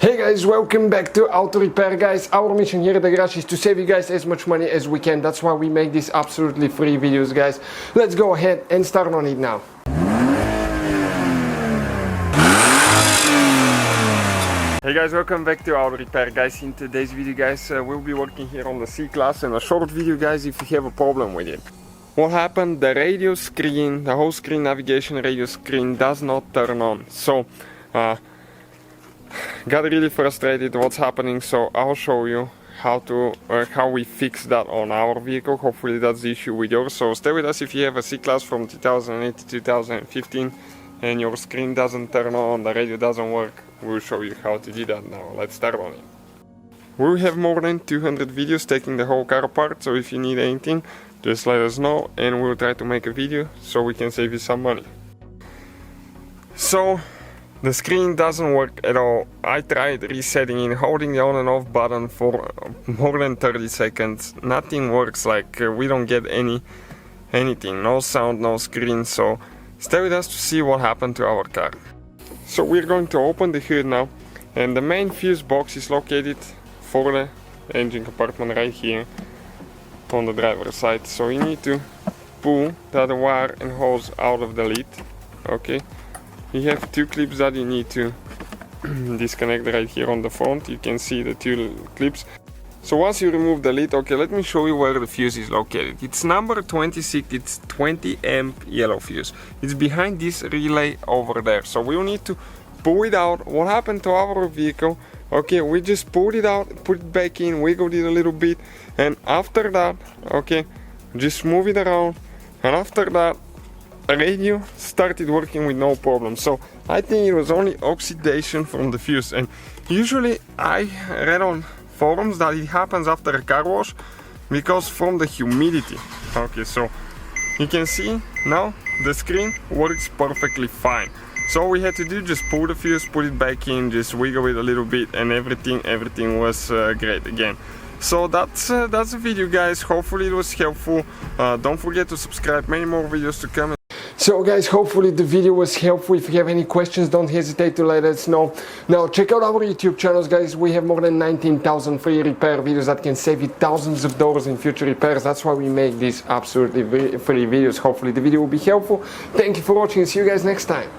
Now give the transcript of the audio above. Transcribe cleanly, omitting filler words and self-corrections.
Hey guys, welcome back to Auto Repair guys. Our mission here at the garage is to save you guys as much money as we can. That's why we make these absolutely free videos guys. Let's go ahead and start on it now. Hey guys, welcome back to Auto Repair guys. In today's video guys, we'll be working here on the C-Class, and a short video guys if you have a problem with it. What happened? The radio screen, the whole screen, navigation radio screen does not turn on. So got really frustrated what's happening, so I'll show you how we fix that on our vehicle. Hopefully that's the issue with yours. So stay with us if you have a C-Class from 2008 to 2015 and your screen doesn't turn on, the radio doesn't work. We'll show you how to do that now. Let's start on it. We have more than 200 videos taking the whole car apart, so if you need anything just let us know and we'll try to make a video so we can save you some money. So the screen doesn't work at all. I tried resetting it, holding the on and off button for more than 30 seconds. Nothing works, like we don't get anything, no sound, no screen. So stay with us to see what happened to our car. So we're going to open the hood now, and the main fuse box is located for the engine compartment right here on the driver's side. So you need to pull that wire and hose out of the lid. Okay. You have two clips that you need to disconnect right here on the front. You can see the two clips. So once you remove the lid, okay, let me show you where the fuse is located. It's number 26, it's 20 amp yellow fuse. It's behind this relay over there. So we'll need to pull it out. What happened to our vehicle? Okay, we just pulled it out, put it back in, wiggled it a little bit, and after that, okay, just move it around, and after that, radio started working with no problem. So I think it was only oxidation from the fuse, and usually I read on forums that it happens after a car wash because from the humidity. Okay, so you can see now the screen works perfectly fine. So all we had to do, just pull the fuse, put it back in, just wiggle it a little bit, and everything was great again. So that's the video guys. Hopefully it was helpful. Don't forget to subscribe, many more videos to come. So guys, hopefully the video was helpful. If you have any questions, don't hesitate to let us know. Now check out our YouTube channels guys. We have more than 19,000 free repair videos that can save you thousands of dollars in future repairs. That's why we make these absolutely free videos. Hopefully the video will be helpful. Thank you for watching. See you guys next time.